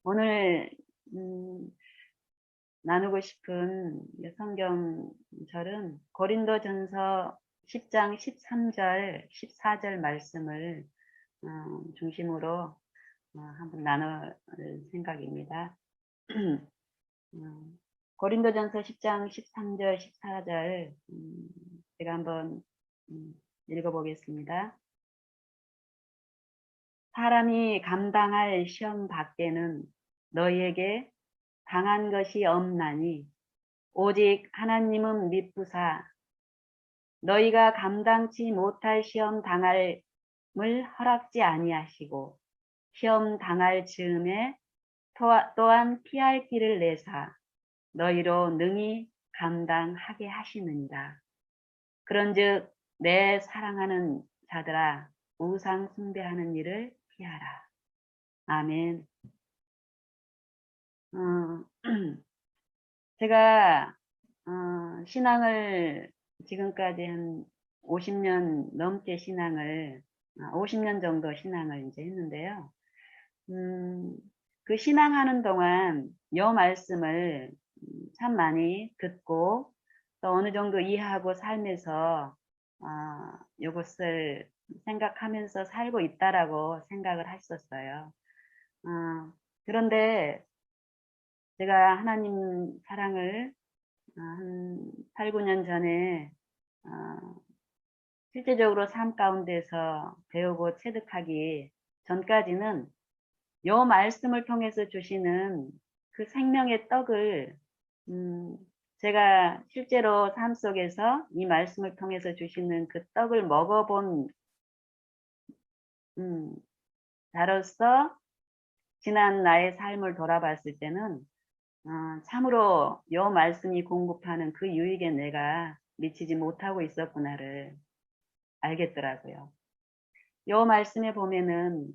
오늘 나누고 싶은 성경절은 고린도전서 10장 13절, 14절 말씀을 중심으로 한번 나눌 생각입니다. 고린도전서 10장 13절, 14절 제가 한번 읽어보겠습니다. 사람이 감당할 시험 밖에는 너희에게 당한 것이 없나니 오직 하나님은 미쁘사 너희가 감당치 못할 시험 당할을 허락지 아니하시고 시험 당할 즈음에 또한 피할 길을 내사 너희로 능히 감당하게 하시느니라. 그런즉 내 사랑하는 자들아 우상 숭배하는 일을 피하라. 아멘. 제가 신앙을 지금까지 한 50년 넘게 50년 정도 신앙을 이제 했는데요. 그 신앙하는 동안 요 말씀을 참 많이 듣고 또 어느 정도 이해하고 살면서 요것을 생각하면서 살고 있다라고 생각을 했었어요. 그런데 제가 하나님 사랑을 한 8, 9년 전에 실제적으로 삶 가운데서 배우고 체득하기 전까지는 요 말씀을 통해서 주시는 그 생명의 떡을 제가 실제로 삶 속에서 이 말씀을 통해서 주시는 그 떡을 먹어본 자로서 지난 나의 삶을 돌아봤을 때는 참으로 요 말씀이 공급하는 그 유익에 내가 미치지 못하고 있었구나를 알겠더라고요. 요 말씀에 보면은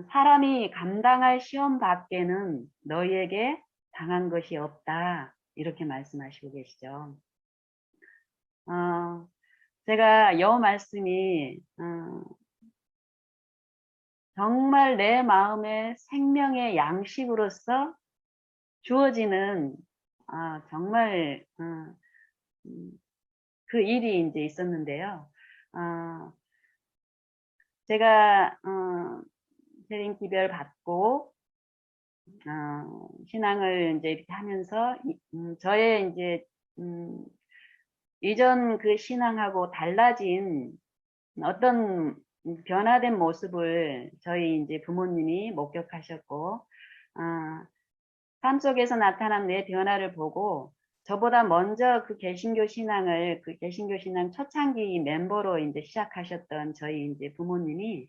사람이 감당할 시험 밖에는 너희에게 당한 것이 없다 이렇게 말씀하시고 계시죠. 제가 요 말씀이 정말 내 마음의 생명의 양식으로서 주어지는 정말 그 일이 이제 있었는데요. 제가 세린 기별 받고 신앙을 이제 이렇게 하면서 저의 이제 이전 그 신앙하고 달라진 어떤 변화된 모습을 저희 이제 부모님이 목격하셨고 삶 속에서 나타난 내 변화를 보고 저보다 먼저 그 개신교 신앙 초창기 멤버로 이제 시작하셨던 저희 이제 부모님이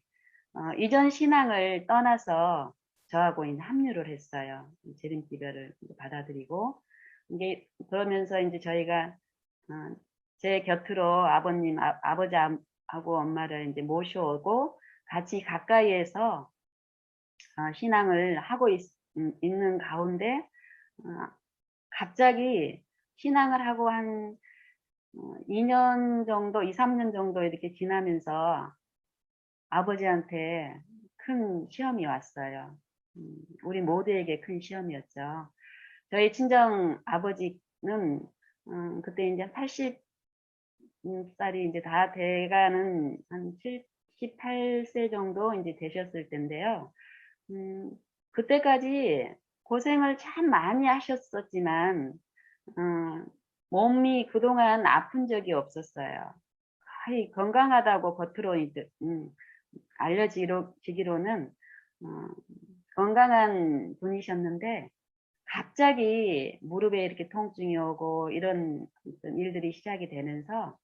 이전 신앙을 떠나서 저하고 이제 합류를 했어요. 재림기별을 받아들이고 이게 그러면서 이제 저희가 제 곁으로 아버지하고 엄마를 이제 모셔오고 같이 가까이에서 신앙을 하고 있는 가운데 갑자기 신앙을 하고 한 2년 정도, 2, 3년 정도 이렇게 지나면서 아버지한테 큰 시험이 왔어요. 우리 모두에게 큰 시험이었죠. 저희 친정 아버지는 그때 이제 80살이 이제 다 돼가는 한 78세 정도 이제 되셨을 텐데요. 그때까지 고생을 참 많이 하셨었지만 몸이 그동안 아픈 적이 없었어요. 거의 건강하다고 겉으로 이제 알려지기로는 건강한 분이셨는데 갑자기 무릎에 이렇게 통증이 오고 이런 일들이 시작이 되면서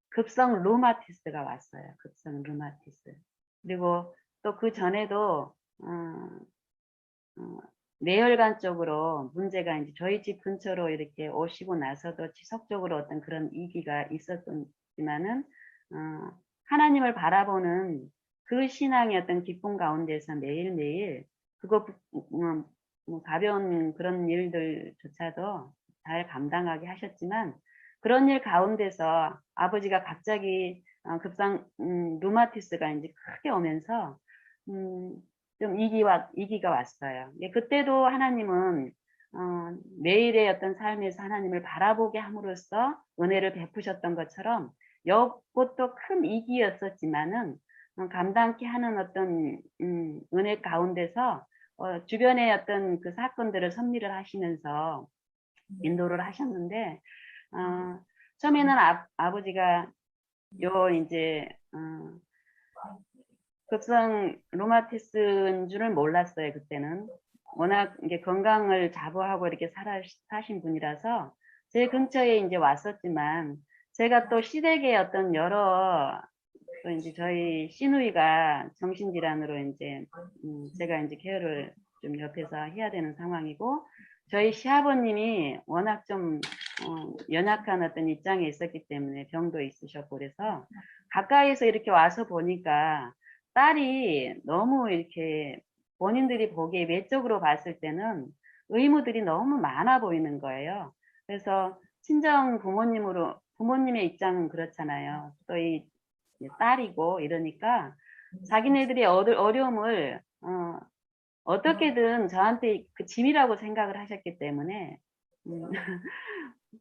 급성 루마티스가 왔어요. 급성 루마티스. 그리고 또 그 전에도 뇌혈관 쪽으로 문제가 이제 저희 집 근처로 이렇게 오시고 나서도 지속적으로 어떤 그런 이기가 있었지만은 하나님을 바라보는 그 신앙의 어떤 기쁨 가운데서 매일매일 그거 가벼운 그런 일들조차도 잘 감당하게 하셨지만 그런 일 가운데서 아버지가 갑자기 급성 루마티스가 이제 크게 오면서 좀 이기가 왔어요. 예, 그때도 하나님은 매일의 어떤 삶에서 하나님을 바라보게 함으로써 은혜를 베푸셨던 것처럼 이것도 큰 이기였었지만은 감당케 하는 어떤 은혜 가운데서 주변의 어떤 그 사건들을 섭리를 하시면서 인도를 하셨는데 처음에는 아버지가 요 이제 급성 루마티스인 줄은 몰랐어요. 그때는 워낙 이게 건강을 자부하고 이렇게 사신 분이라서 제 근처에 이제 왔었지만 제가 또 시댁의 어떤 여러 또 이제 저희 시누이가 정신질환으로 이제 제가 이제 케어를 좀 옆에서 해야 되는 상황이고 저희 시아버님이 워낙 좀 연약한 어떤 입장에 있었기 때문에 병도 있으셨고 그래서 가까이서 이렇게 와서 보니까 딸이 너무 이렇게 본인들이 보기에 외적으로 봤을 때는 의무들이 너무 많아 보이는 거예요. 그래서 친정 부모님의 입장은 그렇잖아요. 또 이 딸이고 이러니까 자기네들의 어려움을 어떻게든 저한테 그 짐이라고 생각을 하셨기 때문에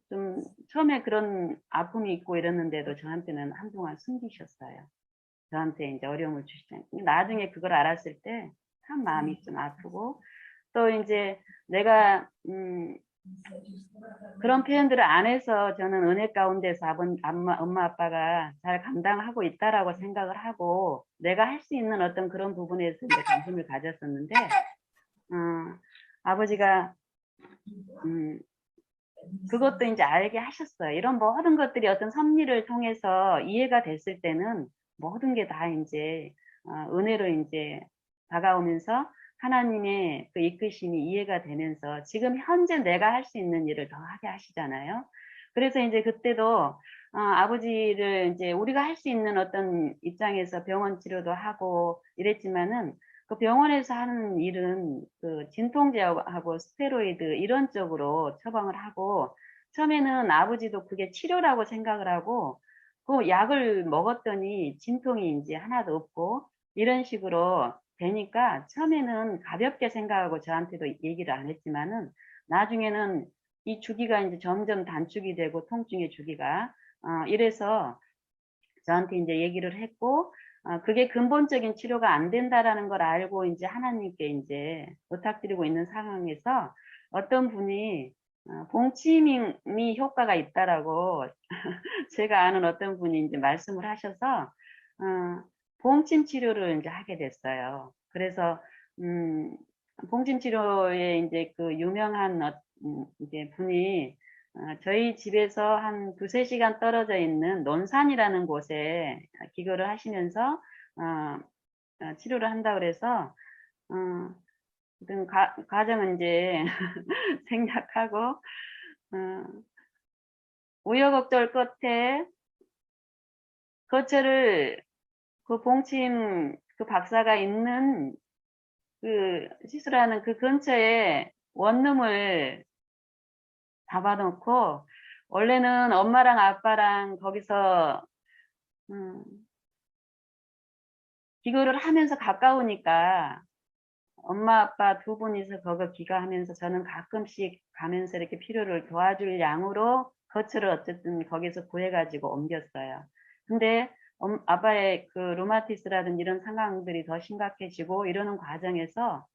좀 처음에 그런 아픔이 있고 이랬는데도 저한테는 한동안 숨기셨어요. 저한테 이제 어려움을 주시잖아요. 나중에 그걸 알았을 때 참 마음이 좀 아프고 또 이제 내가 그런 표현들을 안 해서 저는 은혜 가운데서 엄마 아빠가 잘 감당하고 있다라고 생각을 하고 내가 할 수 있는 어떤 그런 부분에서 이제 관심을 가졌었는데 아버지가 그것도 이제 알게 하셨어요. 이런 모든 것들이 어떤 섭리를 통해서 이해가 됐을 때는 모든 게 다 이제 은혜로 이제 다가오면서 하나님의 그 이끄심이 이해가 되면서 지금 현재 내가 할 수 있는 일을 더 하게 하시잖아요. 그래서 이제 그때도 아버지를 이제 우리가 할 수 있는 어떤 입장에서 병원 치료도 하고 이랬지만은 그 병원에서 하는 일은 그 진통제하고 스테로이드 이런 쪽으로 처방을 하고 처음에는 아버지도 그게 치료라고 생각을 하고 그 약을 먹었더니 진통이 이제 하나도 없고 이런 식으로 되니까 처음에는 가볍게 생각하고 저한테도 얘기를 안 했지만은 나중에는 이 주기가 이제 점점 단축이 되고 통증의 주기가 이래서 저한테 이제 얘기를 했고 그게 근본적인 치료가 안 된다라는 걸 알고 이제 하나님께 이제 부탁드리고 있는 상황에서 어떤 분이 봉침이 효과가 있다라고 제가 아는 어떤 분이 이제 말씀을 하셔서 봉침 치료를 이제 하게 됐어요. 그래서 봉침 치료에 이제 그 유명한 이제 분이 저희 집에서 한 두세 시간 떨어져 있는 논산이라는 곳에 기거를 하시면서 치료를 한다 그래서 어떤 과정은 이제 생략하고 우여곡절 끝에 거처를 그 봉침 그 박사가 있는 그 시술하는 그 근처에 원룸을 잡아놓고 원래는 엄마랑 아빠랑 거기서 기거를 하면서 가까우니까 엄마 아빠 두 분이서 거기 기거하면서 저는 가끔씩 가면서 이렇게 필요를 도와줄 양으로 거처를 어쨌든 거기서 구해가지고 옮겼어요. 근데 아빠의 그 루마티스라든 이런 상황들이 더 심각해지고 이러는 과정에서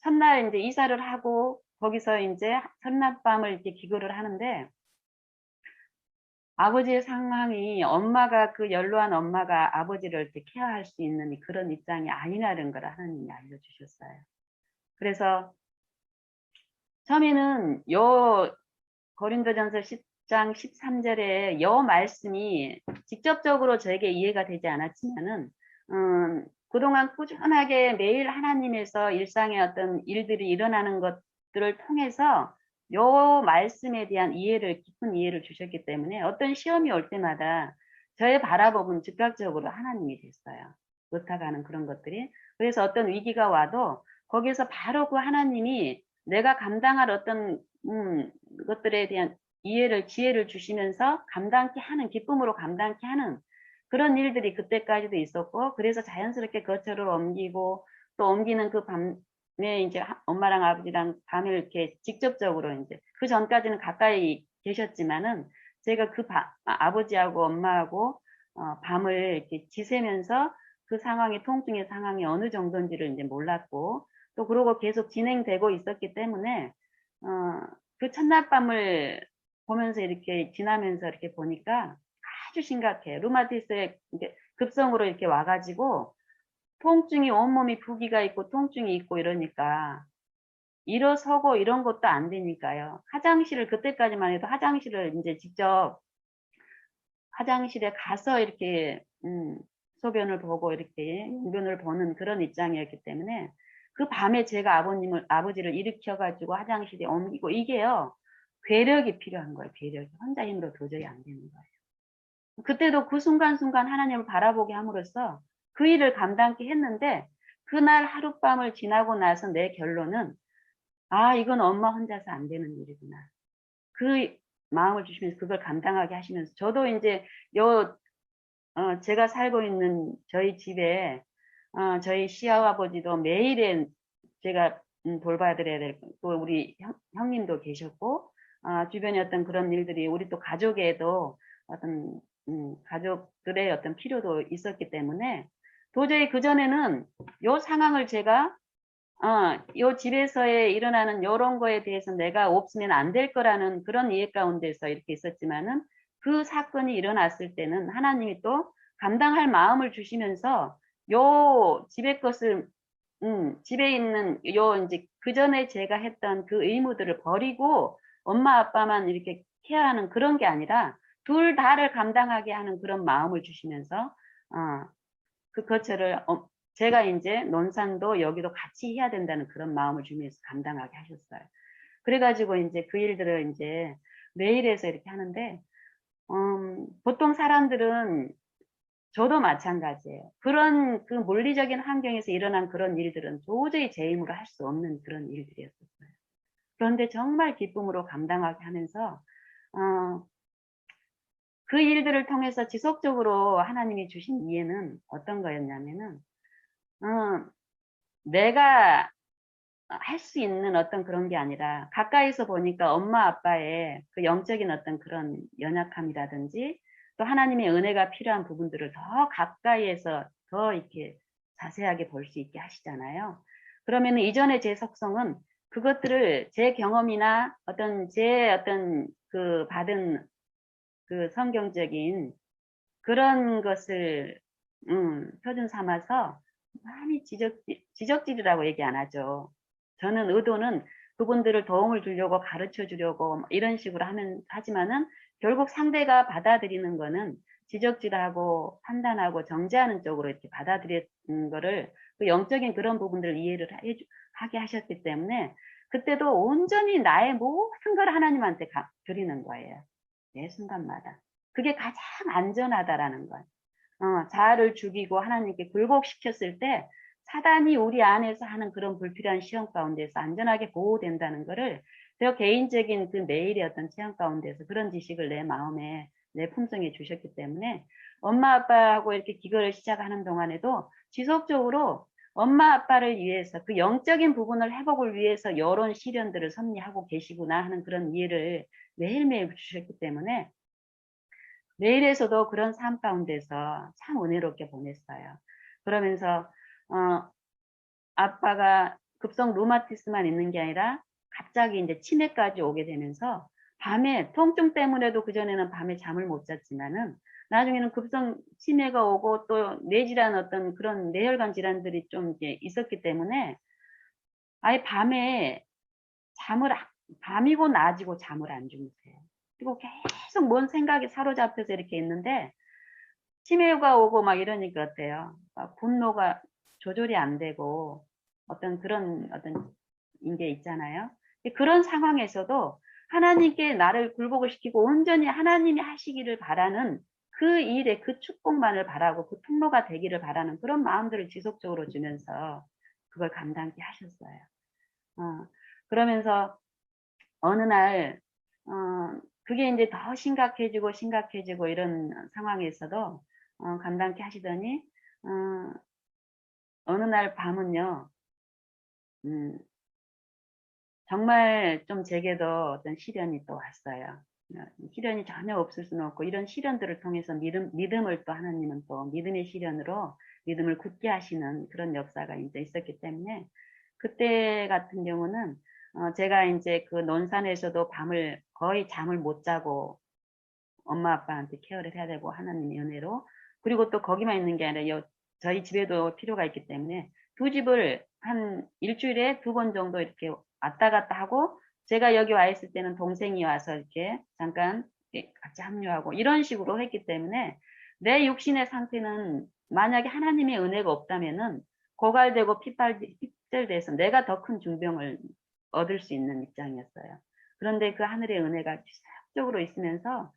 첫날 이제 이사를 하고 거기서 이제 첫날밤을 이렇게 기거를 하는데 아버지의 상황이 엄마가 그 연로한 엄마가 아버지를 이렇게 케어할 수 있는 그런 입장이 아니라는 걸 하나님이 알려주셨어요. 그래서 처음에는 요 고린도전서 10장 13절에 요 말씀이 직접적으로 저에게 이해가 되지 않았지만은 그동안 꾸준하게 매일 하나님에서 일상의 어떤 일들이 일어나는 것들을 통해서 요 말씀에 대한 깊은 이해를 주셨기 때문에 어떤 시험이 올 때마다 저의 바라보면 즉각적으로 하나님이 됐어요. 부탁하는 그런 것들이. 그래서 어떤 위기가 와도 거기서 바로 그 하나님이 내가 감당할 어떤 것들에 대한 지혜를 주시면서 감당케 하는, 기쁨으로 감당케 하는 그런 일들이 그때까지도 있었고, 그래서 자연스럽게 거처를 옮기고 또 옮기는 그 밤에 이제 엄마랑 아버지랑 밤을 이렇게 직접적으로 이제 그 전까지는 가까이 계셨지만은 제가 그 아버지하고 엄마하고 밤을 이렇게 지새면서 그 상황이 통증의 상황이 어느 정도인지를 이제 몰랐고 또 그러고 계속 진행되고 있었기 때문에 그 첫날 밤을 보면서 이렇게 지나면서 이렇게 보니까 아주 심각해. 루마티스의 급성으로 이렇게 와가지고 통증이 온몸이 부기가 있고 통증이 있고 이러니까 일어서고 이런 것도 안 되니까요. 화장실을 그때까지만 해도 화장실을 이제 직접 화장실에 가서 이렇게 소변을 보고 이렇게 용변을 보는 그런 입장이었기 때문에 그 밤에 제가 아버지를 일으켜가지고 화장실에 옮기고 이게요. 괴력이 필요한 거예요. 괴력이. 혼자 힘으로 도저히 안 되는 거예요. 그때도 그 순간순간 하나님을 바라보게 함으로써 그 일을 감당케 했는데 그날 하룻밤을 지나고 나서 내 결론은 아 이건 엄마 혼자서 안 되는 일이구나. 그 마음을 주시면서 그걸 감당하게 하시면서 저도 이제 제가 살고 있는 저희 집에 저희 시아버지도 매일에 제가 돌봐드려야 될 또 우리 형님도 계셨고 주변에 어떤 그런 일들이 우리 또 가족에도 어떤 가족들의 어떤 필요도 있었기 때문에 도저히 그전에는 요 상황을 제가 요 집에서의 일어나는 요런 거에 대해서 내가 없으면 안 될 거라는 그런 이해 가운데서 이렇게 있었지만은 그 사건이 일어났을 때는 하나님이 또 감당할 마음을 주시면서 요 집의 것을 집에 있는 요 이제 그 전에 제가 했던 그 의무들을 버리고 엄마 아빠만 이렇게 케어하는 그런 게 아니라 둘 다를 감당하게 하는 그런 마음을 주시면서 그 거처를 제가 이제 논산도 여기도 같이 해야 된다는 그런 마음을 주면서 감당하게 하셨어요. 그래가지고 이제 그 일들을 이제 매일에서 이렇게 하는데 보통 사람들은 저도 마찬가지예요. 그런 그 물리적인 환경에서 일어난 그런 일들은 도저히 제 힘으로 할 수 없는 그런 일들이었었어요. 그런데 정말 기쁨으로 감당하게 하면서 그 일들을 통해서 지속적으로 하나님이 주신 이해는 어떤 거였냐면은 내가 할 수 있는 어떤 그런 게 아니라 가까이서 보니까 엄마 아빠의 그 영적인 어떤 그런 연약함이라든지 또 하나님의 은혜가 필요한 부분들을 더 가까이에서 더 이렇게 자세하게 볼 수 있게 하시잖아요. 그러면 이전의 제 속성은 그것들을 제 경험이나 제 어떤 그 받은 그 성경적인 그런 것을 표준 삼아서 많이 지적질이라고 얘기 안 하죠. 저는 의도는 그분들을 도움을 주려고 가르쳐 주려고 이런 식으로 하지만은 결국 상대가 받아들이는 거는 지적질하고 판단하고 정죄하는 쪽으로 이렇게 받아들이는 거를 그 영적인 그런 부분들을 이해를 하게 하셨기 때문에 그때도 온전히 나의 모든 걸 하나님한테 드리는 거예요. 매 순간마다. 그게 가장 안전하다라는 거예요. 자아를 죽이고 하나님께 굴복시켰을 때 사단이 우리 안에서 하는 그런 불필요한 시험 가운데서 안전하게 보호된다는 거를 저 개인적인 그 매일의 어떤 체험 가운데서 그런 지식을 내 마음에 내 품성에 주셨기 때문에 엄마 아빠하고 이렇게 기도를 시작하는 동안에도 지속적으로 엄마 아빠를 위해서 그 영적인 부분을 회복을 위해서 이런 시련들을 섭리하고 계시구나 하는 그런 이해를 매일매일 주셨기 때문에 매일에서도 그런 삶 가운데서 참 은혜롭게 보냈어요. 그러면서 아빠가 급성 루마티스만 있는 게 아니라 갑자기 이제 치매까지 오게 되면서 밤에 통증 때문에도 그전에는 밤에 잠을 못 잤지만은 나중에는 급성 치매가 오고 또 뇌질환 어떤 그런 뇌혈관 질환들이 좀 이제 있었기 때문에 아예 밤이고 낮이고 잠을 안 주무세요. 그리고 계속 뭔 생각이 사로잡혀서 이렇게 있는데 치매가 오고 막 이러니까 어때요? 분노가 조절이 안 되고 어떤 그런 게 있잖아요. 그런 상황에서도 하나님께 나를 굴복을 시키고 온전히 하나님이 하시기를 바라는 그 일에 그 축복만을 바라고 그 통로가 되기를 바라는 그런 마음들을 지속적으로 주면서 그걸 감당케 하셨어요. 그러면서 어느 날 그게 이제 더 심각해지고 이런 상황에서도 감당케 하시더니 어느 날 밤은요, 음, 정말 좀 제게도 어떤 시련이 또 왔어요. 시련이 전혀 없을 수는 없고, 이런 시련들을 통해서 믿음을 또 하나님은 또 믿음의 시련으로 믿음을 굳게 하시는 그런 역사가 이제 있었기 때문에, 그때 같은 경우는, 제가 이제 그 논산에서도 밤을 거의 잠을 못 자고 엄마 아빠한테 케어를 해야 되고 하나님의 은혜로, 그리고 또 거기만 있는 게 아니라 저희 집에도 필요가 있기 때문에 두 집을 한 일주일에 2번 정도 이렇게 왔다 갔다 하고, 제가 여기 와 있을 때는 동생이 와서 이렇게 잠깐 같이 합류하고 이런 식으로 했기 때문에, 내 육신의 상태는 만약에 하나님의 은혜가 없다면은 고갈되고 핏절돼서 내가 더 큰 중병을 얻을 수 있는 입장이었어요. 그런데 그 하늘의 은혜가 지속적으로 있으면서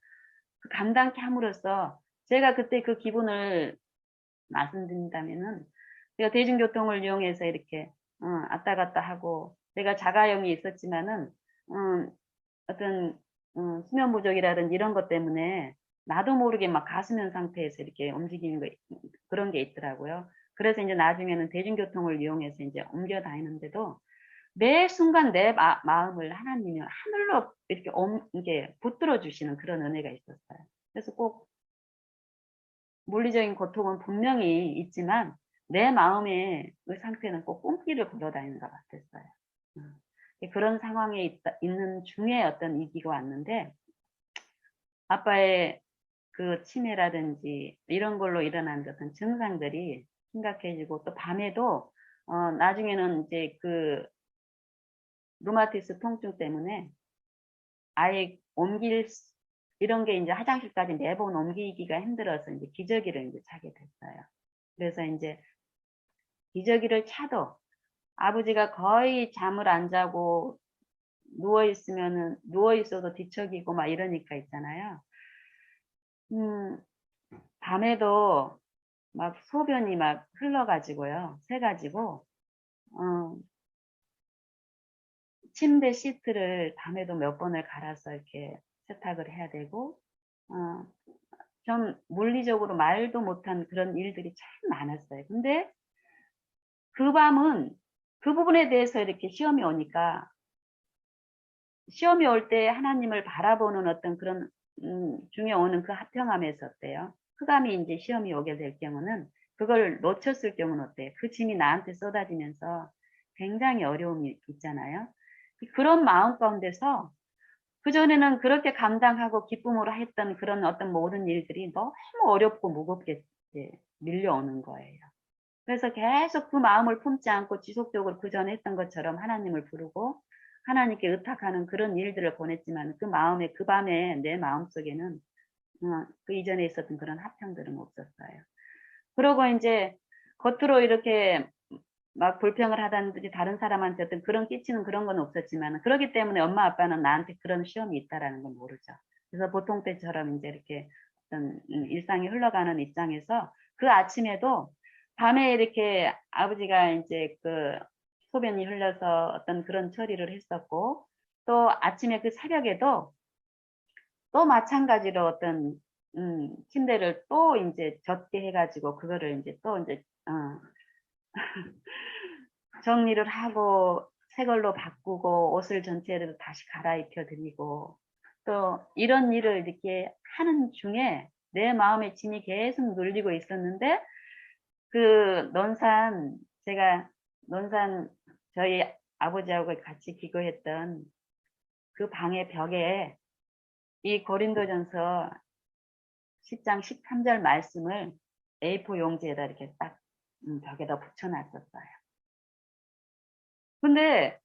그 감당케 함으로써, 제가 그때 그 기분을 말씀드린다면은, 제가 대중교통을 이용해서 이렇게 왔다 갔다 하고, 내가 자가용이 있었지만은 어떤 수면 부족이라든지 이런 것 때문에 나도 모르게 막 가수면 상태에서 이렇게 움직이는 거, 그런 게 있더라고요. 그래서 이제 나중에는 대중교통을 이용해서 이제 옮겨 다니는데도 매 순간 내 마음을 하나님이 하늘로 이렇게 이게 붙들어 주시는 그런 은혜가 있었어요. 그래서 꼭 물리적인 고통은 분명히 있지만 내 마음의 그 상태는 꼭 꿈길을 걸어 다니는 것 같았어요. 그런 상황에 있는 중에 어떤 위기가 왔는데, 아빠의 그 치매라든지 이런 걸로 일어난 어떤 증상들이 심각해지고, 또 밤에도 나중에는 이제 그 루마티스 통증 때문에 아예 이런 게 이제 화장실까지 매번 옮기기가 힘들어서 이제 기저귀를 이제 차게 됐어요. 그래서 이제 기저귀를 차도 아버지가 거의 잠을 안 자고 누워 있어도 뒤척이고 막 이러니까 있잖아요. 밤에도 막 소변이 막 흘러가지고요. 새가지고, 침대 시트를 밤에도 몇 번을 갈아서 이렇게 세탁을 해야 되고, 어, 좀 물리적으로 말도 못한 그런 일들이 참 많았어요. 근데 그 밤은 그 부분에 대해서 이렇게 시험이 오니까, 시험이 올 때 하나님을 바라보는 어떤 그런 중에 오는 그 화평함에서 어때요? 흑암이 이제 시험이 오게 될 경우는, 그걸 놓쳤을 경우는 어때요? 그 짐이 나한테 쏟아지면서 굉장히 어려움이 있잖아요. 그런 마음 가운데서 그전에는 그렇게 감당하고 기쁨으로 했던 그런 어떤 모든 일들이 너무 어렵고 무겁게 밀려오는 거예요. 그래서 계속 그 마음을 품지 않고 지속적으로 그전에 했던 것처럼 하나님을 부르고 하나님께 의탁하는 그런 일들을 보냈지만, 그 마음에, 그 밤에 내 마음속에는 그 이전에 있었던 그런 화평들은 없었어요. 그러고 이제 겉으로 이렇게 막 불평을 하다든지 다른 사람한테 어떤 그런 끼치는 그런 건 없었지만, 그렇기 때문에 엄마 아빠는 나한테 그런 시험이 있다라는 건 모르죠. 그래서 보통 때처럼 이제 이렇게 어떤 일상이 흘러가는 입장에서, 그 아침에도 밤에 이렇게 아버지가 이제 그 소변이 흘러서 어떤 그런 처리를 했었고, 또 아침에 그 새벽에도 또 마찬가지로 어떤 침대를 또 이제 젖게 해가지고 그거를 이제 또 이제 정리를 하고 새 걸로 바꾸고 옷을 전체를 다시 갈아입혀 드리고, 또 이런 일을 이렇게 하는 중에 내 마음의 짐이 계속 눌리고 있었는데, 그 제가 논산 저희 아버지하고 같이 기거했던 그 방의 벽에 이 고린도전서 10장 13절 말씀을 A4 용지에다 이렇게 딱 벽에다 붙여놨었어요. 근데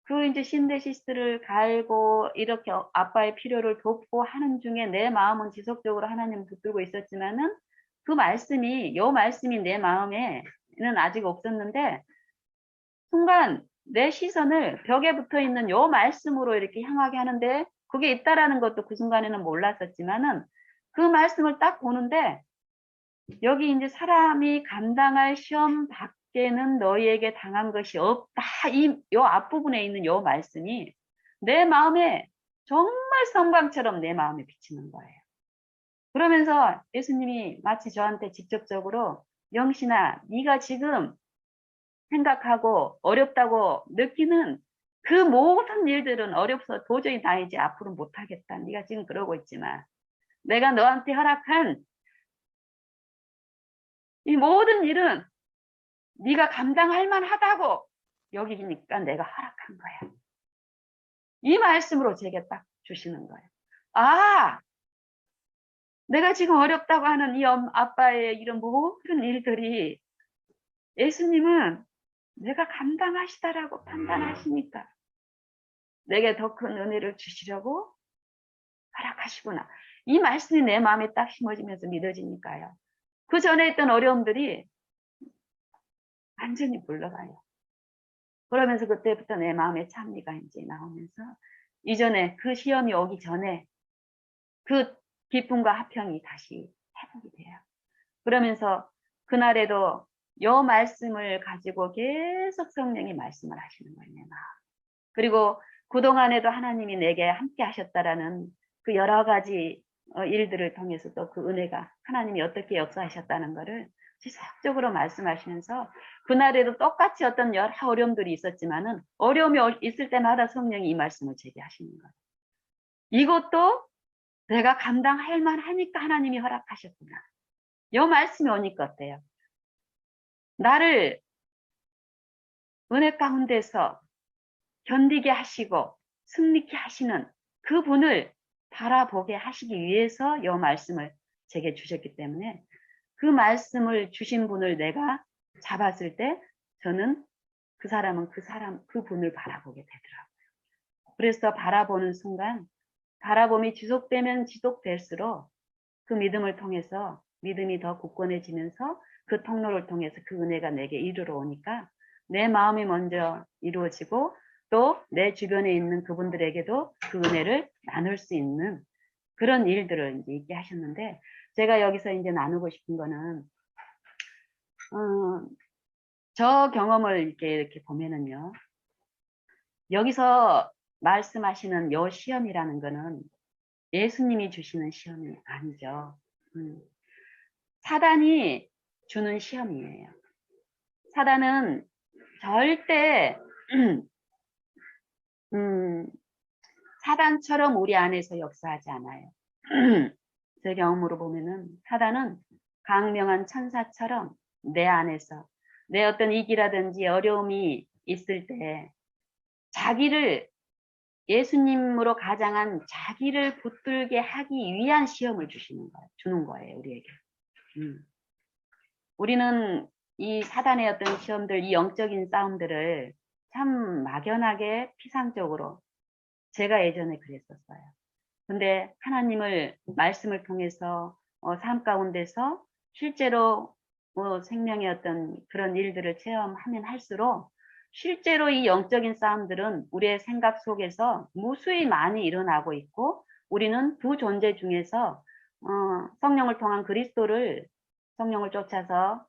그 이제 신데시스를 갈고 이렇게 아빠의 필요를 돕고 하는 중에 내 마음은 지속적으로 하나님을 붙들고 있었지만은, 요 말씀이 내 마음에는 아직 없었는데, 순간 내 시선을 벽에 붙어 있는 요 말씀으로 이렇게 향하게 하는데, 그게 있다라는 것도 그 순간에는 몰랐었지만은, 그 말씀을 딱 보는데, 여기 이제 사람이 감당할 시험 밖에는 너희에게 당한 것이 없다. 요 앞부분에 있는 요 말씀이 내 마음에 정말 성광처럼 내 마음에 비치는 거예요. 그러면서 예수님이 마치 저한테 직접적으로, 영신아, 네가 지금 생각하고 어렵다고 느끼는 그 모든 일들은 어렵서 도저히 나 이제 앞으로 못하겠다. 네가 지금 그러고 있지만 내가 너한테 허락한 이 모든 일은 네가 감당할 만하다고 여기니까 내가 허락한 거야. 이 말씀으로 제게 딱 주시는 거예요. 아, 내가 지금 어렵다고 하는 이 아빠의 이런 모든 일들이 예수님은 내가 감당하시다라고 판단하시니까 내게 더 큰 은혜를 주시려고 허락하시구나. 이 말씀이 내 마음에 딱 심어지면서 믿어지니까요. 그 전에 있던 어려움들이 완전히 물러가요. 그러면서 그때부터 내 마음에 찬미가 이제 나오면서 이전에 그 시험이 오기 전에 그 기쁨과 화평이 다시 회복이 돼요. 그러면서 그날에도 요 말씀을 가지고 계속 성령이 말씀을 하시는 거예요. 내 마음. 그리고 그동안에도 하나님이 내게 함께 하셨다라는 그 여러 가지 일들을 통해서 또 그 은혜가 하나님이 어떻게 역사하셨다는 것을 지속적으로 말씀하시면서 그날에도 똑같이 어떤 여러 어려움들이 있었지만은 어려움이 있을 때마다 성령이 이 말씀을 제게 하시는 거예요. 이것도 내가 감당할 만하니까 하나님이 허락하셨구나. 이 말씀이 오니까 어때요? 나를 은혜 가운데서 견디게 하시고 승리케 하시는 그분을 바라보게 하시기 위해서 이 말씀을 제게 주셨기 때문에 그 말씀을 주신 분을 내가 잡았을 때 저는 그분을 바라보게 되더라고요. 그래서 바라보는 순간 바라봄이 지속되면 지속될수록 그 믿음을 통해서 믿음이 더 굳건해지면서 그 통로를 통해서 그 은혜가 내게 이르러 오니까 내 마음이 먼저 이루어지고 또 내 주변에 있는 그분들에게도 그 은혜를 나눌 수 있는 그런 일들을 이제 있게 하셨는데 제가 여기서 이제 나누고 싶은 거는 저 경험을 이렇게 보면은요. 여기서 말씀하시는 요 시험이라는 거는 예수님이 주시는 시험이 아니죠. 사단이 주는 시험이에요. 사단은 절대 사단처럼 우리 안에서 역사하지 않아요. 제 경험으로 보면은 사단은 강명한 천사처럼 내 안에서 내 어떤 위기라든지 어려움이 있을 때 자기를 예수님으로 가장한 자기를 붙들게 하기 위한 시험을 주는 거예요, 우리에게. 우리는 이 사단의 어떤 시험들, 이 영적인 싸움들을 참 막연하게 피상적으로 제가 예전에 그랬었어요. 근데 하나님을 말씀을 통해서 삶 가운데서 실제로 생명의 어떤 그런 일들을 체험하면 할수록 실제로 이 영적인 싸움들은 우리의 생각 속에서 무수히 많이 일어나고 있고 우리는 두 존재 중에서 성령을 통한 성령을 쫓아서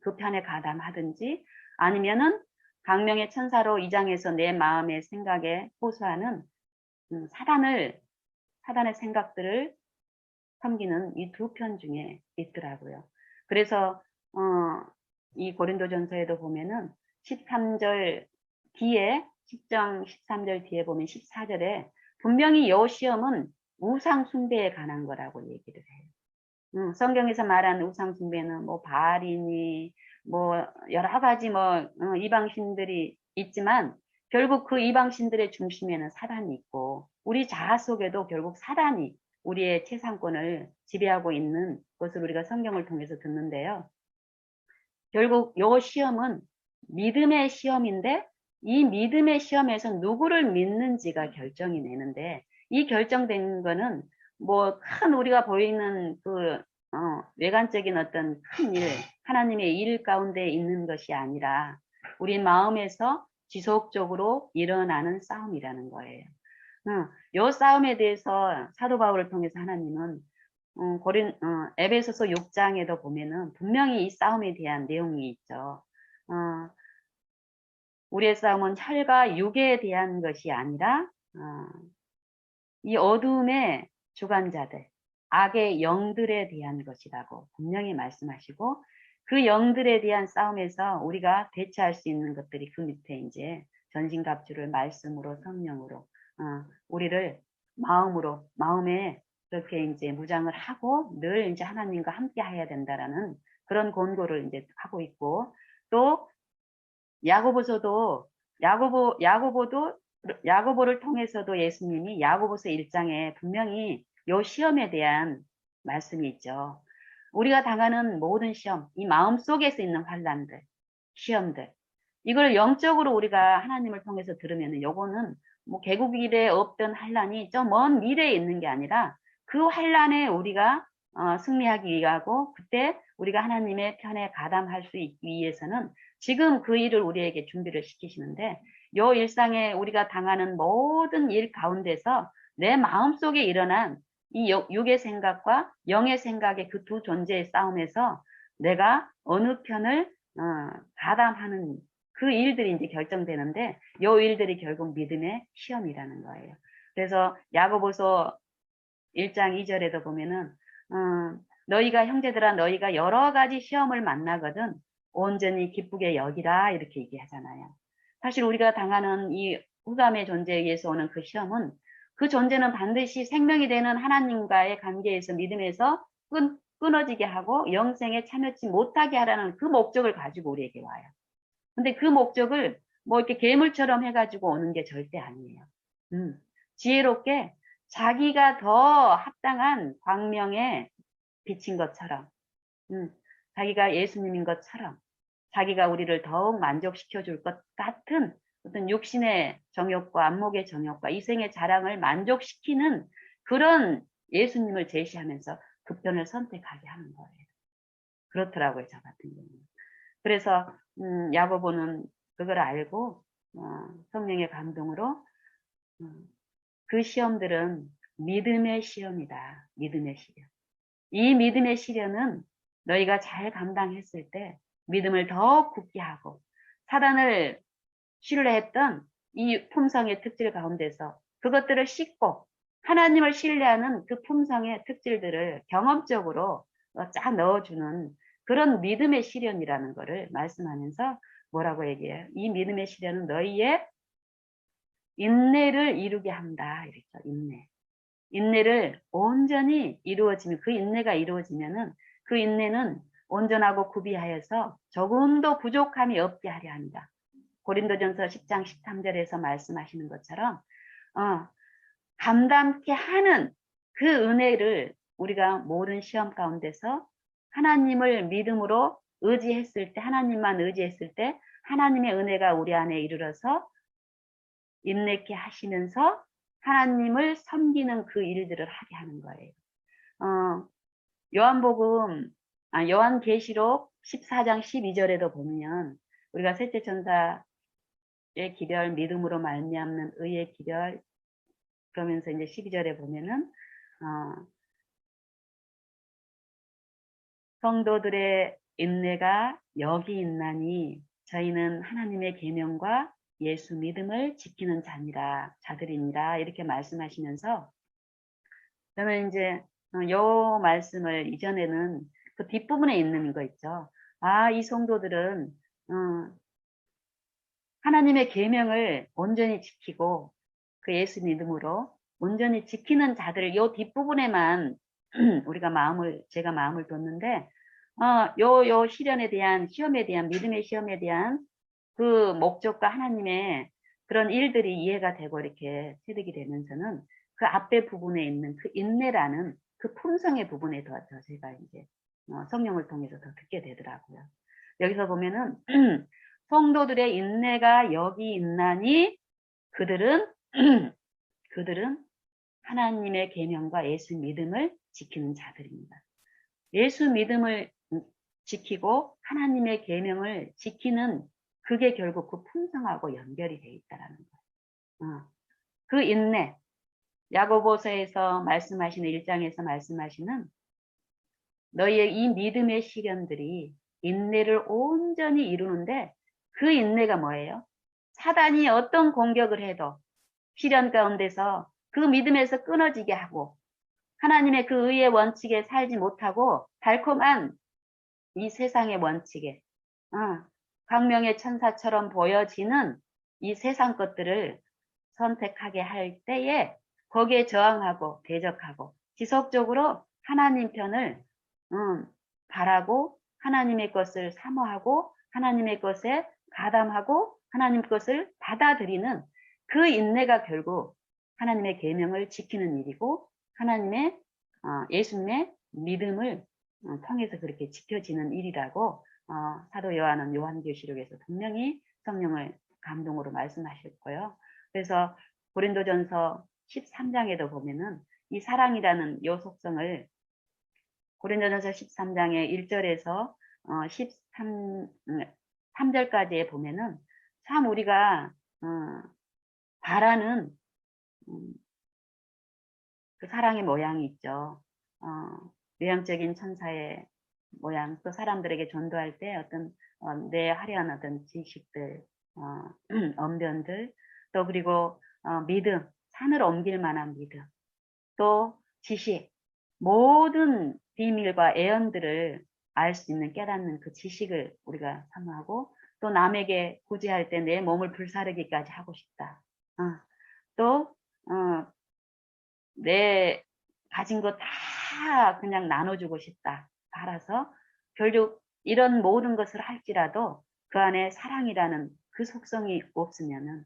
그 편에 가담하든지 아니면은 강명의 천사로 이장해서 내 마음의 생각에 호소하는 사단의 생각들을 섬기는 이 두 편 중에 있더라고요. 그래서 이 고린도전서에도 보면은 13절 뒤에 10장 13절 뒤에 보면 14절에 분명히 이 시험은 우상 숭배에 관한 거라고 얘기를 해요. 성경에서 말하는 우상 숭배는 뭐 바알이니 뭐 여러 가지 이방신들이 있지만 결국 그 이방신들의 중심에는 사단이 있고 우리 자아 속에도 결국 사단이 우리의 재산권을 지배하고 있는 것을 우리가 성경을 통해서 듣는데요. 결국 이 시험은 믿음의 시험인데 이 믿음의 시험에서 누구를 믿는지가 결정이 되는데 이 결정된 거는 뭐 큰 우리가 보이는 그 외관적인 어떤 큰 일, 하나님의 일 가운데 있는 것이 아니라 우리 마음에서 지속적으로 일어나는 싸움이라는 거예요. 이 싸움에 대해서 사도 바울을 통해서 하나님은 에베소서 6장에도 보면은 분명히 이 싸움에 대한 내용이 있죠. 우리의 싸움은 혈과 육에 대한 것이 아니라 이 어둠의 주관자들, 악의 영들에 대한 것이라고 분명히 말씀하시고 그 영들에 대한 싸움에서 우리가 대처할 수 있는 것들이 그 밑에 이제 전신갑주를 말씀으로 성령으로 우리를 마음에 그렇게 이제 무장을 하고 늘 이제 하나님과 함께 해야 된다라는 그런 권고를 이제 하고 있고, 또 야고보서도 야고보를 통해서도 예수님이 야고보서 1장에 분명히 요 시험에 대한 말씀이 있죠. 우리가 당하는 모든 시험, 이 마음 속에서 있는 환란들, 시험들, 이걸 영적으로 우리가 하나님을 통해서 들으면은 요거는 뭐 개국일에 없던 환란이 저 먼 미래에 있는 게 아니라 그 환란에 우리가 승리하기 위하고 그때 우리가 하나님의 편에 가담할 수 있기 위해서는 지금 그 일을 우리에게 준비를 시키시는데, 요 일상에 우리가 당하는 모든 일 가운데서 내 마음속에 일어난 이 육의 생각과 영의 생각의 그 두 존재의 싸움에서 내가 어느 편을 가담하는 그 일들이 이제 결정되는데, 요 일들이 결국 믿음의 시험이라는 거예요. 그래서 야고보서 1장 2절에도 보면은 너희가 형제들아 너희가 여러 가지 시험을 만나거든 온전히 기쁘게 여기라 이렇게 얘기하잖아요. 사실 우리가 당하는 이 흑암의 존재에 의해서 오는 그 시험은, 그 존재는 반드시 생명이 되는 하나님과의 관계에서 믿음에서 끊어지게 하고 영생에 참여치 못하게 하라는 그 목적을 가지고 우리에게 와요. 근데 그 목적을 뭐 이렇게 괴물처럼 해가지고 오는 게 절대 아니에요. 지혜롭게 자기가 더 합당한 광명에 비친 것처럼, 자기가 예수님인 것처럼, 자기가 우리를 더욱 만족시켜 줄 것 같은 어떤 육신의 정욕과 안목의 정욕과 이생의 자랑을 만족시키는 그런 예수님을 제시하면서 그 편을 선택하게 하는 거예요. 그렇더라고요, 저 같은 경우는. 그래서 야고보는 그걸 알고 성령의 감동으로 그 시험들은 믿음의 시험이다. 믿음의 시련. 이 믿음의 시련은 너희가 잘 감당했을 때 믿음을 더 굳게 하고, 사단을 신뢰했던 이 품성의 특질 가운데서 그것들을 씻고 하나님을 신뢰하는 그 품성의 특질들을 경험적으로 쫙 넣어주는 그런 믿음의 시련이라는 것을 말씀하면서 뭐라고 얘기해요? 이 믿음의 시련은 너희의 인내를 이루게 한다. 이랬죠. 인내를 온전히 이루어지면, 그 인내가 이루어지면은 그 인내는 온전하고 구비하여서 조금도 부족함이 없게 하려 합니다. 고린도전서 10장 13절에서 말씀하시는 것처럼 감당케 하는 그 은혜를 우리가 모든 시험 가운데서 하나님을 믿음으로 의지했을 때, 하나님만 의지했을 때 하나님의 은혜가 우리 안에 이르러서 인내케 하시면서 하나님을 섬기는 그 일들을 하게 하는 거예요. 요한계시록 14장 12절에도 보면 우리가 셋째 천사의 기별, 믿음으로 말미암는 의의 기별, 그러면서 이제 12절에 보면은 성도들의 인내가 여기 있나니 저희는 하나님의 계명과 예수 믿음을 지키는 자들이니라 이렇게 말씀하시면서, 저는 이제 요 말씀을 이전에는 그 뒷부분에 있는 거 있죠. 이 성도들은 하나님의 계명을 온전히 지키고 그 예수 믿음으로 온전히 지키는 자들, 요 뒷부분에만 제가 마음을 뒀는데, 요 시험에 대한, 믿음의 시험에 대한 그 목적과 하나님의 그런 일들이 이해가 되고 이렇게 체득이 되면서는 그 앞에 부분에 있는 그 인내라는 그 품성의 부분에 더 제가 이제 성령을 통해서 더 듣게 되더라고요. 여기서 보면은 성도들의 인내가 여기 있나니 그들은 하나님의 계명과 예수 믿음을 지키는 자들입니다. 예수 믿음을 지키고 하나님의 계명을 지키는, 그게 결국 그 품성하고 연결이 되어 있다라는 거예요. 그 인내, 야고보서에서 말씀하시는 1장에서 말씀하시는 너희의 이 믿음의 시련들이 인내를 온전히 이루는데, 그 인내가 뭐예요? 사단이 어떤 공격을 해도 시련 가운데서 그 믿음에서 끊어지게 하고 하나님의 그 의의 원칙에 살지 못하고 달콤한 이 세상의 원칙에 광명의 천사처럼 보여지는 이 세상 것들을 선택하게 할 때에 거기에 저항하고 대적하고 지속적으로 하나님 편을 바라고 하나님의 것을 사모하고 하나님의 것에 가담하고 하나님 것을 받아들이는 그 인내가 결국 하나님의 계명을 지키는 일이고 하나님의 예수님의 믿음을 통해서 그렇게 지켜지는 일이라고 사도 요한은 요한계시록에서 분명히 성령을 감동으로 말씀하셨고요. 그래서 고린도전서 13장에도 보면은 이 사랑이라는 요 속성을 고린도전서 13장의 1절에서 3절까지에 보면은 참 우리가 바라는 그 사랑의 모양이 있죠. 외향적인 천사의 모양, 또 사람들에게 전도할 때 어떤 내 화려한 어떤 지식들, 언변들, 또 그리고 믿음, 산을 옮길 만한 믿음, 또 지식, 모든 비밀과 애언들을 알 수 있는 깨닫는 그 지식을 우리가 사모하고 또 남에게 구제할 때 내 몸을 불사르기까지 하고 싶다. 또 내 가진 거 다 그냥 나눠주고 싶다. 알아서 결국 이런 모든 것을 할지라도 그 안에 사랑이라는 그 속성이 없으면은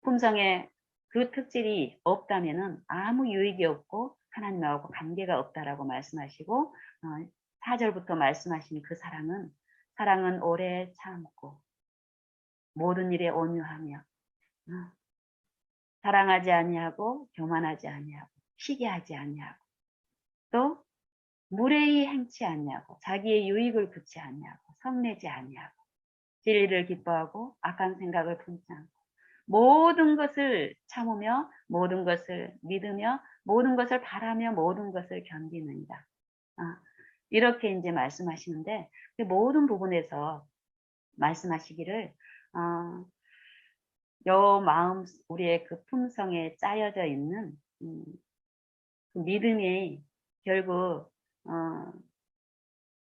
품성에 그 특질이 없다면은 아무 유익이 없고 하나님하고 관계가 없다라고 말씀하시고 4절부터 말씀하신 그 사랑은 오래 참고 모든 일에 온유하며 사랑하지 아니하고 교만하지 아니하고 시기하지 아니하고 또 무례히 행치 아니하고 자기의 유익을 구치 아니하고 성내지 아니하고 진리를 기뻐하고 악한 생각을 품지 않고 모든 것을 참으며 모든 것을 믿으며 모든 것을 바라며 모든 것을 견디는다. 이렇게 이제 말씀하시는데 그 모든 부분에서 말씀하시기를 요 마음 우리의 그 품성에 짜여져 있는 그 믿음이 결국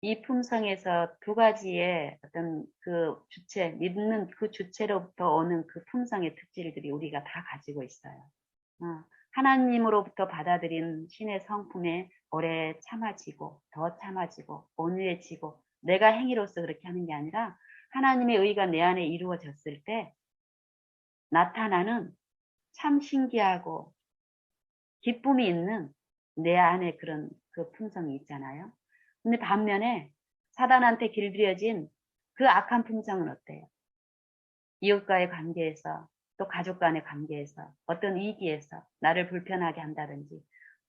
이 품성에서 두 가지의 어떤 그 주체, 믿는 그 주체로부터 오는 그 품성의 특질들이 우리가 다 가지고 있어요. 하나님으로부터 받아들인 신의 성품에 오래 참아지고, 더 참아지고, 온유해지고, 내가 행위로서 그렇게 하는 게 아니라 하나님의 의가 내 안에 이루어졌을 때 나타나는 참 신기하고 기쁨이 있는 내 안에 그런 그 품성이 있잖아요. 근데 반면에 사단한테 길들여진 그 악한 품성은 어때요? 이웃과의 관계에서 또 가족 간의 관계에서 어떤 위기에서 나를 불편하게 한다든지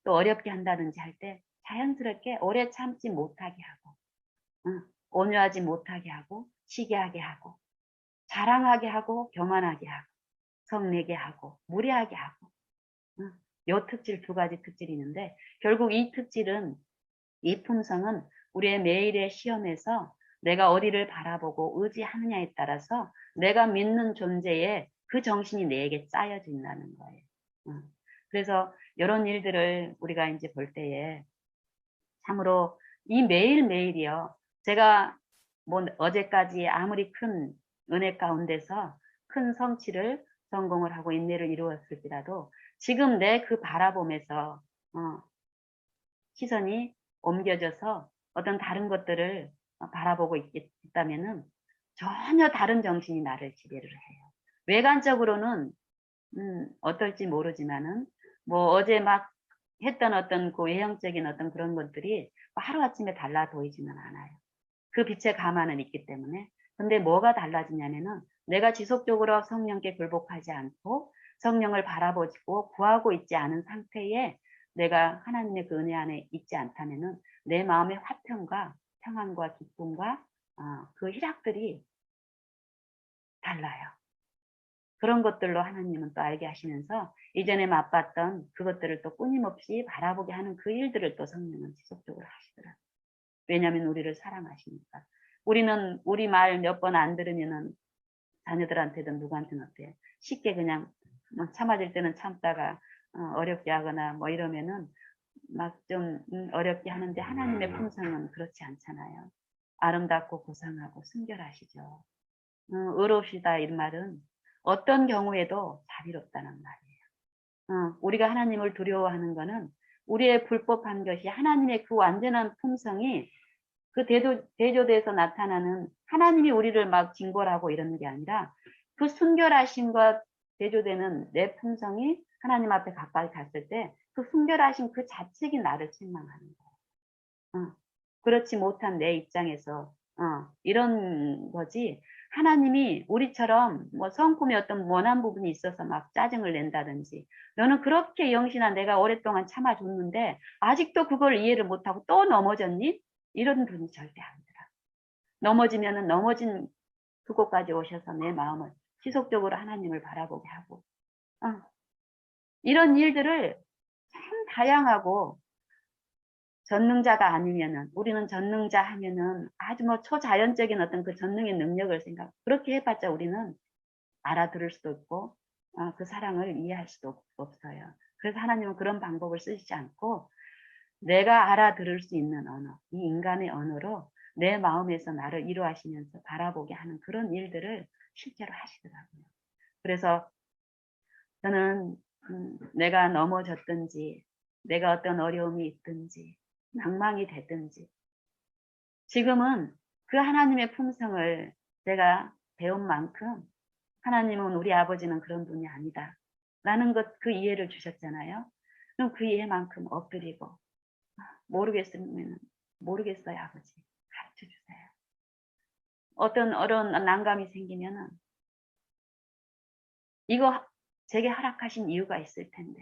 또 어렵게 한다든지 할 때 자연스럽게 오래 참지 못하게 하고 온유하지 못하게 하고 시기하게 하고 자랑하게 하고 교만하게 하고 성내게 하고 무례하게 하고 요 특질 두 가지 특질이 있는데 결국 이 특질은 이 품성은 우리의 매일의 시험에서 내가 어디를 바라보고 의지하느냐에 따라서 내가 믿는 존재에 그 정신이 내게 짜여진다는 거예요. 그래서 이런 일들을 우리가 이제 볼 때에 참으로 이 매일매일이요. 제가 뭐 어제까지 아무리 큰 은혜 가운데서 큰 성취를 성공을 하고 인내를 이루었을지라도 지금 내 그 바라봄에서 시선이 옮겨져서 어떤 다른 것들을 바라보고 있다면은 전혀 다른 정신이 나를 지배를 해요. 외관적으로는 어떨지 모르지만은 뭐 어제 막 했던 어떤 그 외형적인 어떤 그런 것들이 하루아침에 달라 보이지는 않아요. 그 빛의 가만은 있기 때문에. 근데 뭐가 달라지냐면은 내가 지속적으로 성령께 굴복하지 않고 성령을 바라보고 구하고 있지 않은 상태에 내가 하나님의 그 은혜 안에 있지 않다면은 내 마음의 화평과 평안과 기쁨과 그 희락들이 달라요. 그런 것들로 하나님은 또 알게 하시면서 이전에 맛봤던 그것들을 또 끊임없이 바라보게 하는 그 일들을 또 성령은 지속적으로 하시더라고요. 왜냐하면 우리를 사랑하시니까. 우리는 우리 말 몇 번 안 들으면은 자녀들한테든 누구한테는 어때요? 쉽게 그냥 참아질 때는 참다가 어렵게 하거나 뭐 이러면은 막 좀 어렵게 하는데 하나님의 품성은 그렇지 않잖아요. 아름답고 고상하고 순결하시죠. 의롭시다 이 말은 어떤 경우에도 자비롭다는 말이에요. 우리가 하나님을 두려워하는 것은 우리의 불법한 것이 하나님의 그 완전한 품성이 그 대조돼서 나타나는 하나님이 우리를 막 징벌하고 이러는 게 아니라 그 순결하심과 대조되는 내 품성이 하나님 앞에 가까이 갔을 때 그 순결하신 그 자책이 나를 책망하는 거예요. 그렇지 못한 내 입장에서 이런 거지. 하나님이 우리처럼 뭐 성품에 어떤 원한 부분이 있어서 막 짜증을 낸다든지 너는 그렇게 영신아 내가 오랫동안 참아줬는데 아직도 그걸 이해를 못하고 또 넘어졌니? 이런 분이 절대 아니더라. 넘어지면은 넘어진 그곳까지 오셔서 내 마음을 지속적으로 하나님을 바라보게 하고 이런 일들을 참 다양하고 전능자가 아니면은 우리는 전능자 하면은 아주 뭐 초자연적인 어떤 그 전능의 능력을 그렇게 해봤자 우리는 알아들을 수도 없고 그 사랑을 이해할 수도 없어요. 그래서 하나님은 그런 방법을 쓰시지 않고 내가 알아들을 수 있는 언어, 이 인간의 언어로 내 마음에서 나를 이루하시면서 바라보게 하는 그런 일들을 실제로 하시더라고요. 그래서 저는 내가 넘어졌든지 내가 어떤 어려움이 있든지 낭망이 됐든지 지금은 그 하나님의 품성을 제가 배운 만큼 하나님은 우리 아버지는 그런 분이 아니다 라는 것 그 이해를 주셨잖아요. 그럼 그 이해만큼 엎드리고 모르겠으면 모르겠어요 아버지 가르쳐 주세요. 어떤 난감이 생기면은 이거 제게 허락하신 이유가 있을 텐데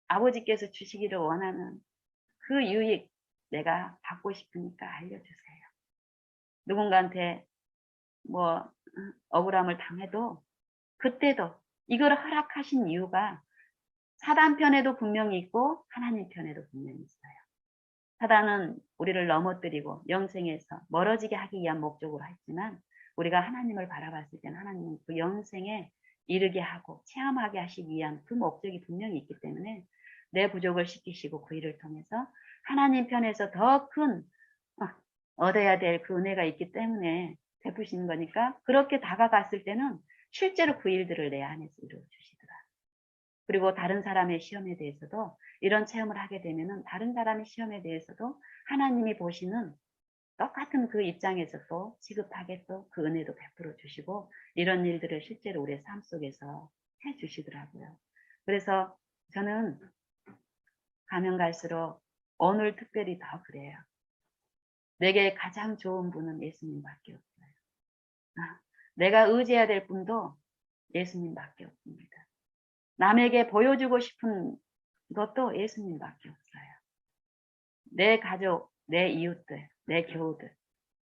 아버지께서 주시기를 원하는 그 유익 내가 받고 싶으니까 알려주세요. 누군가한테 뭐 억울함을 당해도 그때도 이걸 허락하신 이유가 사단 편에도 분명히 있고 하나님 편에도 분명히 있어요. 사단은 우리를 넘어뜨리고 영생에서 멀어지게 하기 위한 목적으로 했지만 우리가 하나님을 바라봤을 때는 하나님은 그 영생에 이르게 하고 체험하게 하시기 위한 그 목적이 분명히 있기 때문에 내 부족을 시키시고 그 일을 통해서 하나님 편에서 더 큰 얻어야 될 그 은혜가 있기 때문에 베푸시는 거니까 그렇게 다가갔을 때는 실제로 그 일들을 내 안에서 이루어 주시더라. 그리고 다른 사람의 시험에 대해서도 이런 체험을 하게 되면은 다른 사람의 시험에 대해서도 하나님이 보시는 똑같은 그 입장에서 또 지급하게 또 그 은혜도 베풀어 주시고 이런 일들을 실제로 우리의 삶 속에서 해 주시더라고요. 그래서 저는 가면 갈수록 오늘 특별히 더 그래요. 내게 가장 좋은 분은 예수님밖에 없어요. 내가 의지해야 될 분도 예수님밖에 없습니다. 남에게 보여주고 싶은 것도 예수님밖에 없어요. 내 가족, 내 이웃들, 내 교우들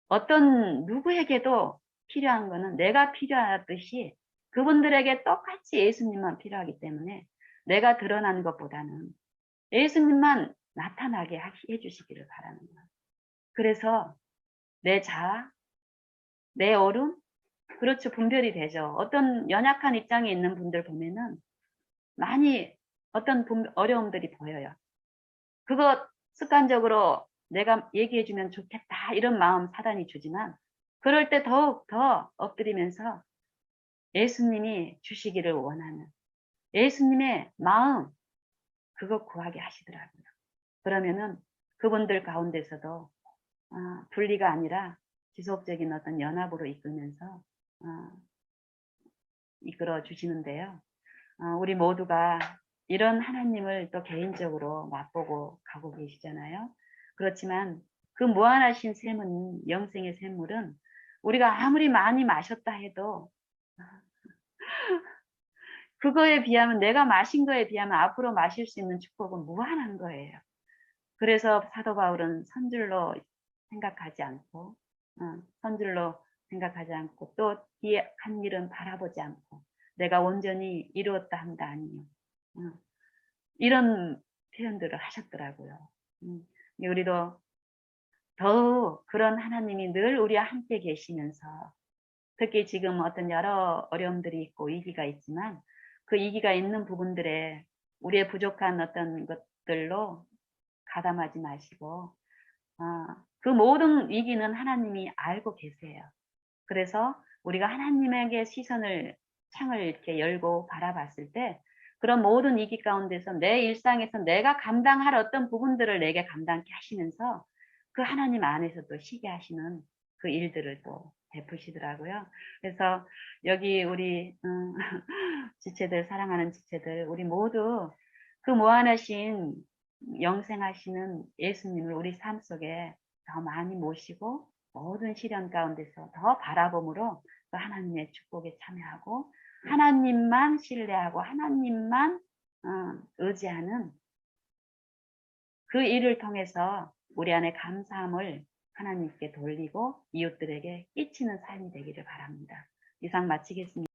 어떤 누구에게도 필요한 거는 내가 필요하듯이 그분들에게 똑같이 예수님만 필요하기 때문에 내가 드러나는 것보다는 예수님만 나타나게 해주시기를 바라는 거예요. 그래서 내 자아, 내 어른, 그렇죠. 분별이 되죠. 어떤 연약한 입장에 있는 분들 보면은 많이 어떤 어려움들이 보여요. 그거 습관적으로 내가 얘기해주면 좋겠다 이런 마음 사단이 주지만 그럴 때 더욱 더 엎드리면서 예수님이 주시기를 원하는 예수님의 마음 그거 구하게 하시더라고요. 그러면은 그분들 가운데서도 분리가 아니라 지속적인 어떤 연합으로 이끌면서 이끌어 주시는데요. 우리 모두가 이런 하나님을 또 개인적으로 맛보고 가고 계시잖아요. 그렇지만 그 무한하신 샘은 영생의 샘물은 우리가 아무리 많이 마셨다 해도 그거에 비하면 내가 마신 거에 비하면 앞으로 마실 수 있는 축복은 무한한 거예요. 그래서 사도 바울은 선줄로 생각하지 않고 선줄로 생각하지 않고 또 뒤에 한 일은 바라보지 않고 내가 온전히 이루었다 한다 아니요. 이런 표현들을 하셨더라고요. 우리도 더욱 그런 하나님이 늘 우리와 함께 계시면서 특히 지금 어떤 여러 어려움들이 있고 위기가 있지만 그 위기가 있는 부분들에 우리의 부족한 어떤 것들로 가담하지 마시고 그 모든 위기는 하나님이 알고 계세요. 그래서 우리가 하나님에게 시선을 창을 이렇게 열고 바라봤을 때 그런 모든 위기 가운데서 내 일상에서 내가 감당할 어떤 부분들을 내게 감당케 하시면서 그 하나님 안에서도 쉬게 하시는 그 일들을 또 베푸시더라고요. 그래서 여기 우리 지체들, 사랑하는 지체들, 우리 모두 그 무한하신 영생하시는 예수님을 우리 삶 속에 더 많이 모시고 모든 시련 가운데서 더 바라봄으로 그 하나님의 축복에 참여하고 하나님만 신뢰하고 하나님만 의지하는 그 일을 통해서 우리 안에 감사함을 하나님께 돌리고 이웃들에게 끼치는 삶이 되기를 바랍니다. 이상 마치겠습니다.